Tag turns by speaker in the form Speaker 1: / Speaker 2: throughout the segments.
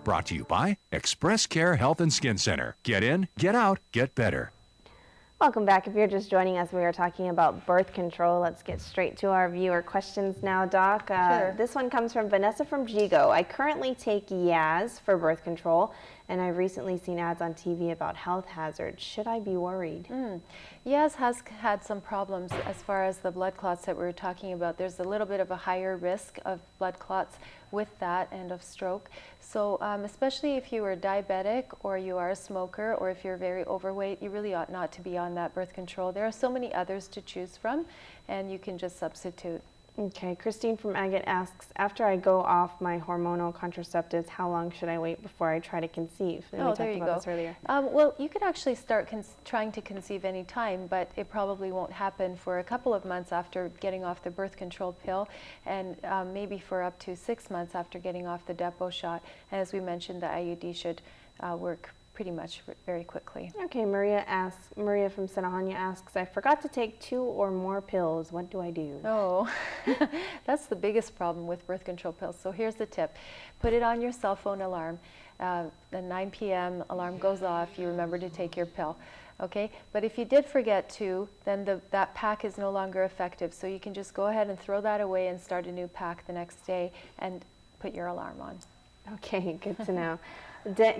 Speaker 1: Brought to you by Express Care Health and Skin Center. Get in, get out, get better.
Speaker 2: Welcome back. If you're just joining us, we are talking about birth control. Let's get straight to our viewer questions now, Doc.
Speaker 3: Sure.
Speaker 2: This one comes from Vanessa from Jigo. I currently take Yaz for birth control, and I've recently seen ads on TV about health hazards. Should I be worried?
Speaker 3: Yaz has had some problems as far as the blood clots that we were talking about. There's a little bit of a higher risk of blood clots with that and of stroke. So especially if you are diabetic or you are a smoker or if you're very overweight, you really ought not to be on that birth control. There are so many others to choose from, and you can just substitute.
Speaker 2: Okay, Christine from Agate asks, after I go off my hormonal contraceptives, how long should I wait before I try to conceive? And we
Speaker 3: there
Speaker 2: talked
Speaker 3: you
Speaker 2: about
Speaker 3: go.
Speaker 2: this earlier.
Speaker 3: Well, you could actually start trying to conceive any time, but it probably won't happen for a couple of months after getting off the birth control pill, and maybe for up to 6 months after getting off the depot shot. And as we mentioned, the IUD should work pretty much very quickly.
Speaker 2: Okay, Maria from Senahanya asks, I forgot to take 2 or more pills. What do I do?
Speaker 3: Oh, that's the biggest problem with birth control pills. So here's the tip. Put it on your cell phone alarm. The 9 p.m. alarm goes off. You remember to take your pill. Okay, but if you did forget to, then that pack is no longer effective. So you can just go ahead and throw that away and start a new pack the next day and put your alarm on.
Speaker 2: Okay, good to know.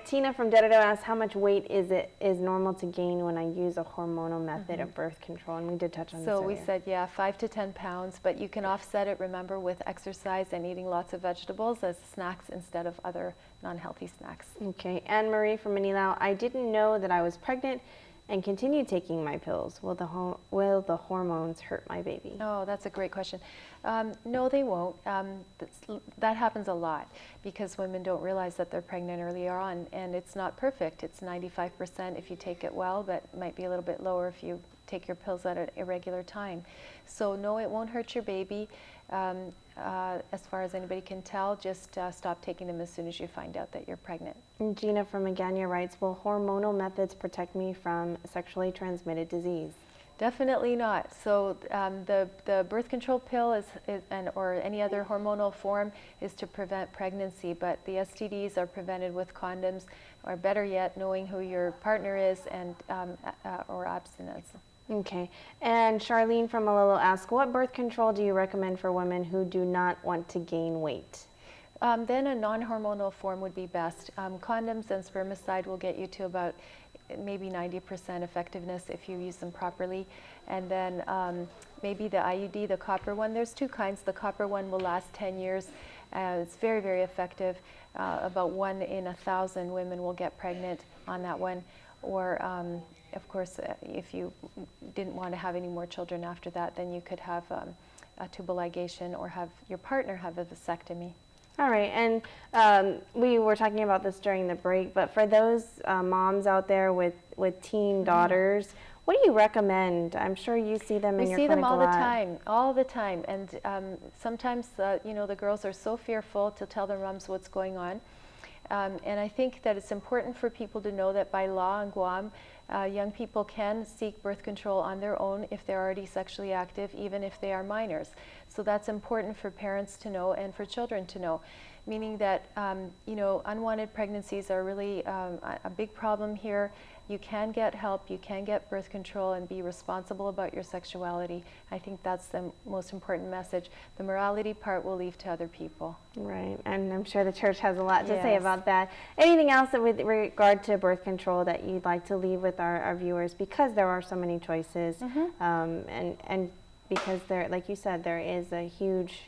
Speaker 2: Tina from Dededo asks, how much weight is normal to gain when I use a hormonal method of birth control? And we did touch on this earlier.
Speaker 3: So we said, 5 to 10 pounds, but you can offset it, remember, with exercise and eating lots of vegetables as snacks instead of other non-healthy snacks.
Speaker 2: Okay, Anne Marie from Manilao, I didn't know that I was pregnant and continued taking my pills. Will the hormones hurt my baby?
Speaker 3: Oh, that's a great question. No, they won't. That happens a lot because women don't realize that they're pregnant earlier on, and it's not perfect. It's 95% if you take it well, but it might be a little bit lower if you take your pills at an irregular time. So no, it won't hurt your baby. As far as anybody can tell, just stop taking them as soon as you find out that you're pregnant.
Speaker 2: And Gina from Agania writes, will hormonal methods protect me from sexually transmitted disease?
Speaker 3: Definitely not. So the birth control pill or any other hormonal form is to prevent pregnancy, but the STDs are prevented with condoms, or better yet, knowing who your partner is and or abstinence.
Speaker 2: Okay, and Charlene from Malolo asks, what birth control do you recommend for women who do not want to gain weight?
Speaker 3: Then a non-hormonal form would be best. Condoms and spermicide will get you to about maybe 90% effectiveness if you use them properly. And then maybe the IUD, the copper one. There's 2 kinds. The copper one will last 10 years. It's very, very effective. About 1 in 1,000 women will get pregnant on that one. Or, of course, if you didn't want to have any more children after that, then you could have a tubal ligation or have your partner have a vasectomy.
Speaker 2: All right, and we were talking about this during the break, but for those moms out there with teen daughters, what do you recommend? I'm sure you see them in your clinic a lot. We see them
Speaker 3: all the time, and sometimes the girls are so fearful to tell their moms what's going on. And I think that it's important for people to know that by law in Guam, young people can seek birth control on their own if they're already sexually active, even if they are minors. So that's important for parents to know and for children to know, meaning that unwanted pregnancies are really a big problem here. You can get help, you can get birth control and be responsible about your sexuality. I think that's the most important message. The morality part we'll leave to other people.
Speaker 2: Right, and I'm sure the church has a lot to say about that. Anything else with regard to birth control that you'd like to leave with our viewers, because there are so many choices, and because there, like you said, there is a huge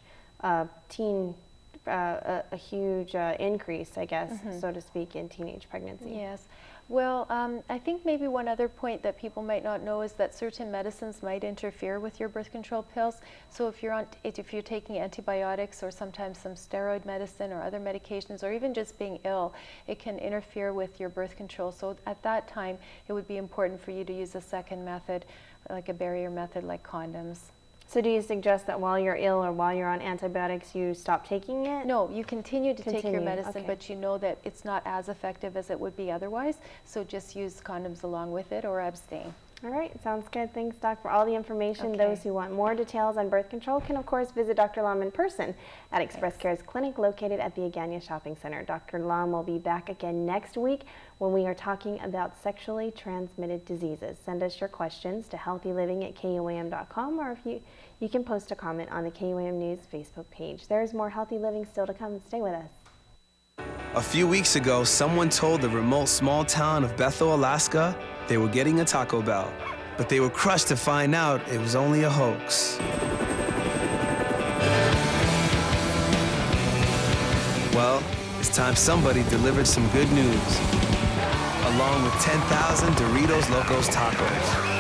Speaker 2: increase, I guess, so to speak, in teenage pregnancy.
Speaker 3: Yes. Well, I think maybe one other point that people might not know is that certain medicines might interfere with your birth control pills. So if you're taking antibiotics or sometimes some steroid medicine or other medications, or even just being ill, it can interfere with your birth control. So at that time, it would be important for you to use a second method, like a barrier method, like condoms.
Speaker 2: So do you suggest that while you're ill or while you're on antibiotics, you stop taking it?
Speaker 3: No, you continue to take your medicine, but you know that it's not as effective as it would be otherwise. So just use condoms along with it or abstain.
Speaker 2: All right, sounds good. Thanks, Doc, for all the information.
Speaker 3: Okay.
Speaker 2: Those who want more details on birth control can, of course, visit Dr. Lom in person at Express Care's clinic located at the Agana Shopping Center. Dr. Lom will be back again next week when we are talking about sexually transmitted diseases. Send us your questions to healthyliving@kuam.com, or if you can post a comment on the KUAM News Facebook page. There's more healthy living still to come. Stay with us.
Speaker 4: A few weeks ago, someone told the remote small town of Bethel, Alaska, they were getting a Taco Bell. But they were crushed to find out it was only a hoax. Well, it's time somebody delivered some good news, along with 10,000 Doritos Locos tacos.